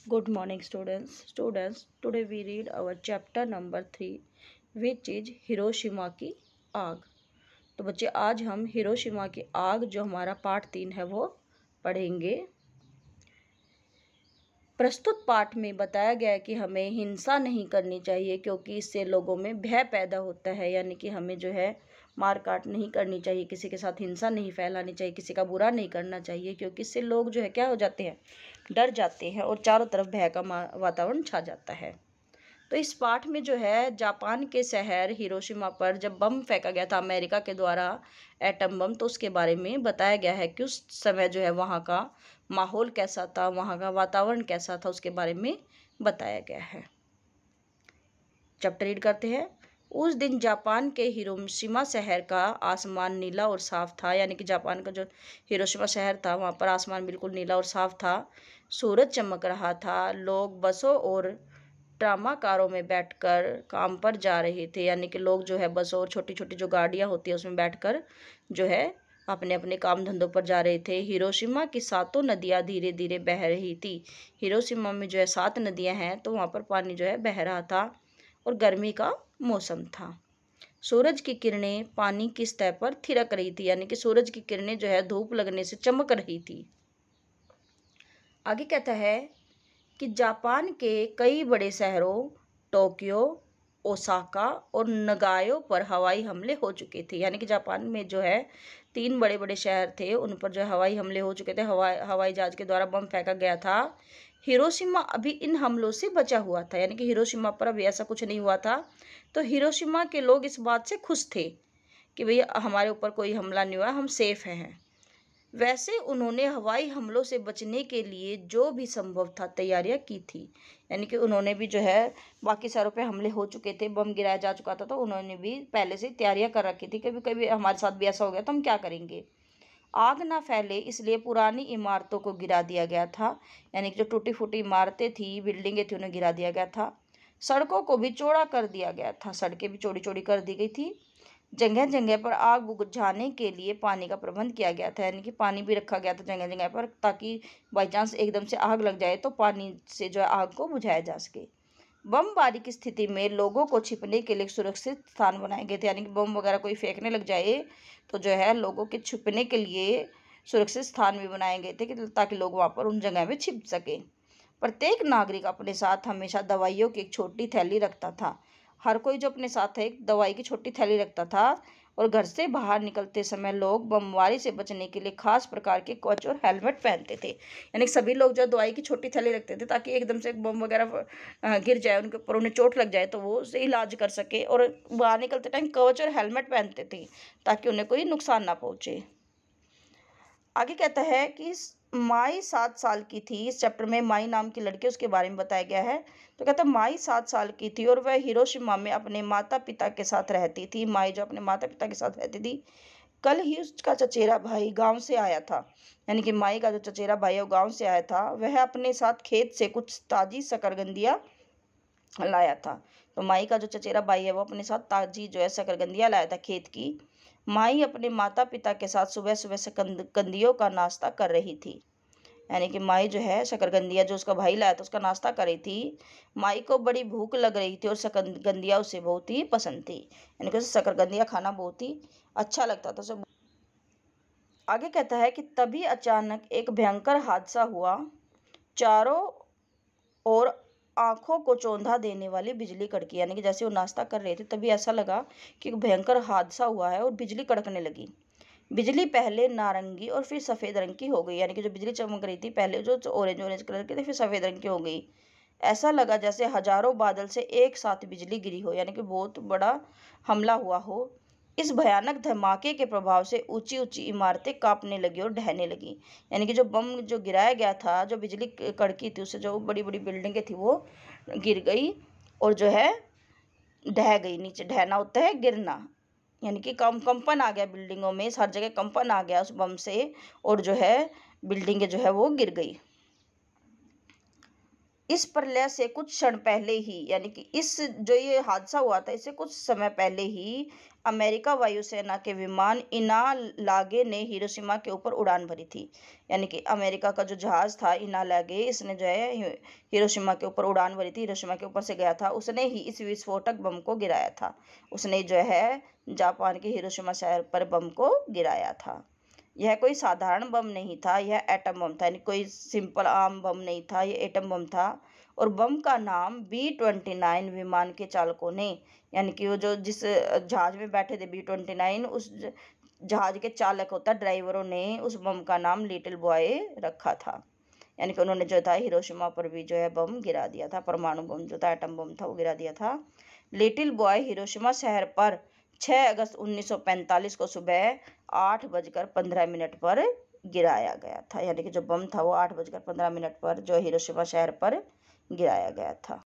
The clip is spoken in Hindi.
Good morning, students. Today we read our chapter number 3, which is Hiroshima की आग। तो बच्चे आज हम हिरोशिमा की आग जो हमारा पाठ 3 है वो पढ़ेंगे। प्रस्तुत पाठ में बताया गया है कि हमें हिंसा नहीं करनी चाहिए क्योंकि इससे लोगों में भय पैदा होता है, यानी कि हमें जो है मार काट नहीं करनी चाहिए, किसी के साथ हिंसा नहीं फैलानी चाहिए, किसी का बुरा नहीं करना चाहिए, क्योंकि इससे लोग जो है क्या हो जाते हैं, डर जाते हैं और चारों तरफ भय का वातावरण छा जाता है। तो इस पाठ में जो है जापान के शहर हिरोशिमा पर जब बम फेंका गया था अमेरिका के द्वारा, एटम बम, तो उसके बारे में बताया गया है कि उस समय जो है वहाँ का माहौल कैसा था, वहाँ का वातावरण कैसा था, उसके बारे में बताया गया है। चैप्टर रीड करते हैं। उस दिन जापान के हिरोशिमा शहर का आसमान नीला और साफ था, यानी कि जापान का जो हिरोशिमा शहर था वहाँ पर आसमान बिल्कुल नीला और साफ था। सूरज चमक रहा था। लोग बसों और ट्रामा कारों में बैठकर काम पर जा रहे थे, यानी कि लोग जो है बसों और छोटी छोटी जो गाड़ियाँ होती है उसमें बैठकर जो है अपने अपने काम धंधों पर जा रहे थे। हिरोशिमा की सातों नदियाँ धीरे धीरे बह रही थी। हिरोशिमा में जो है 7 नदियाँ हैं, तो वहाँ पर पानी जो है बह रहा था और गर्मी का मौसम था। सूरज की किरणें पानी की सतह पर थिरक रही थी, यानी कि सूरज की किरणें जो है धूप लगने से चमक रही थी। आगे कहता है कि जापान के कई बड़े शहरों टोक्यो, ओसाका और नगायो पर हवाई हमले हो चुके थे, यानी कि जापान में जो है 3 बड़े बड़े शहर थे, उन पर जो है हवाई हमले हो चुके थे, हवाई जहाज के द्वारा बम फेंका गया था। हिरोशिमा अभी इन हमलों से बचा हुआ था, यानी कि हिरोशिमा पर अभी ऐसा कुछ नहीं हुआ था। तो हिरोशिमा के लोग इस बात से खुश थे कि भैया हमारे ऊपर कोई हमला नहीं हुआ, हम सेफ हैं। वैसे उन्होंने हवाई हमलों से बचने के लिए जो भी संभव था तैयारियां की थी, यानी कि उन्होंने भी जो है बाकी शहरों पे हमले हो चुके थे, बम गिराया जा चुका था, तो उन्होंने भी पहले से तैयारियां कर रखी थी, कभी कभी हमारे साथ भी ऐसा हो गया तो हम क्या करेंगे। आग ना फैले इसलिए पुरानी इमारतों को गिरा दिया गया था, यानी कि जो टूटी फूटी इमारतें थी, बिल्डिंगें थी, उन्हें गिरा दिया गया था। सड़कों को भी चौड़ा कर दिया गया था, सड़कें भी चौड़ी चौड़ी कर दी गई थी। जगह जगह पर आग बुझाने के लिए पानी का प्रबंध किया गया था, यानी कि पानी भी रखा गया था जगह जगह पर, ताकि बाई चांस एकदम से आग लग जाए तो पानी से जो है आग को बुझाया जा सके। बमबारी की स्थिति में लोगों को छिपने के लिए सुरक्षित स्थान बनाए गए थे, यानी कि बम वगैरह कोई फेंकने लग जाए तो जो है लोगों के छुपने के लिए सुरक्षित स्थान भी बनाए गए थे कि ताकि लोग वहाँ पर उन जगह में छिप सके। प्रत्येक नागरिक अपने साथ हमेशा दवाइयों की एक छोटी थैली रखता था। हर कोई जो अपने साथ एक दवाई की छोटी थैली रखता था। और घर से बाहर निकलते समय लोग बमबारी से बचने के लिए खास प्रकार के कवच और हेलमेट पहनते थे, यानी सभी लोग जो दवाई की छोटी थैली रखते थे ताकि एकदम से बम वगैरह गिर जाए उनके ऊपर, उन्हें चोट लग जाए तो वो उससे इलाज कर सके, और बाहर निकलते टाइम कवच और हेलमेट पहनते थे ताकि उन्हें कोई नुकसान ना पहुंचे। आगे कहता है कि माई 7 साल की थी। इस चैप्टर में माई नाम की लड़की, उसके बारे में बताया गया है। तो कहता है माई 7 साल की थी और वह हिरोशिमा में अपने माता पिता के साथ रहती थी। माई जो अपने माता पिता के साथ रहती थी। कल ही उसका चचेरा भाई गांव से आया था, यानी कि माई का जो चचेरा भाई है वो गांव से आया था। वह अपने साथ खेत से कुछ ताजी शकरकंदियां लाया था। तो माई का जो चचेरा भाई है वो अपने साथ ताजी जो है शकरकंदियां लाया था खेत की। माई अपने माता पिता के साथ सुबह सुबह शकरकंदियों का नाश्ता कर रही थी, यानी कि माई जो है शकरकंदियाँ जो उसका भाई लाया था उसका नाश्ता कर रही थी। माई को बड़ी भूख लग रही थी और शकरकंदियाँ उसे बहुत ही पसंद थी, यानी कि उसे शकरकंदियाँ खाना बहुत ही अच्छा लगता था उसे। आगे कहता है कि तभी अचानक एक भयंकर हादसा हुआ। चारों ओर आंखों को चौंधा देने वाली बिजली कड़की, यानी कि जैसे वो नाश्ता कर रहे थे तभी ऐसा लगा कि एक भयंकर हादसा हुआ है और बिजली कड़कने लगी। बिजली पहले नारंगी और फिर सफ़ेद रंग की हो गई, यानी कि जो बिजली चमक रही थी पहले जो ऑरेंज ऑरेंज कलर की थी, फिर सफ़ेद रंग की हो गई। ऐसा लगा जैसे हजारों बादल से एक साथ बिजली गिरी हो, यानी कि बहुत बड़ा हमला हुआ हो। इस भयानक धमाके के प्रभाव से ऊंची ऊंची इमारतें कांपने लगी और ढहने लगी, यानी कि जो बम जो गिराया गया था, जो बिजली कड़की थी, उससे जो बड़ी बड़ी बिल्डिंगें थी वो गिर गई और जो है ढह गई। नीचे ढहना होता है गिरना, यानी कि कंपन आ गया बिल्डिंगों में, हर जगह कंपन आ गया उस बम से और जो है बिल्डिंगें जो है वो गिर गई। इस प्रलय से कुछ क्षण पहले ही, यानी कि इस जो ये हादसा हुआ था इससे कुछ समय पहले ही अमेरिका वायुसेना के विमान इनालागे ने हिरोशिमा के ऊपर उड़ान भरी थी। यानी कि अमेरिका का जो जहाज था इनालागे, इसने जो है हिरोशिमा के ऊपर उड़ान भरी थी, हिरोशिमा के ऊपर से गया था, उसने ही इस विस्फोटक बम को गिराया था। उसने जो है जापान के हिरोशिमा शहर पर बम को गिराया था। यह कोई साधारण बम नहीं था, यह एटम बम था, यानी कोई सिंपल आम बम नहीं था, यह एटम बम था। और बम का नाम B-29 विमान के चालकों ने, यानी कि वो जो जिस जहाज में बैठे थे B-29, उस जहाज के चालक होता ड्राइवरों ने उस बम का नाम लिटिल बॉय रखा था। यानी कि उन्होंने जो था हिरोशिमा पर भी जो है बम गिरा दिया था, परमाणु बम जो था, एटम बम था, वो गिरा दिया था। लिटिल बॉय हिरोशिमा शहर पर 6 अगस्त 1945 को सुबह 8:15 पर गिराया गया था। यानी कि जो बम था वो 8:15 पर जो हिरोशिमा शहर पर गिराया गया था।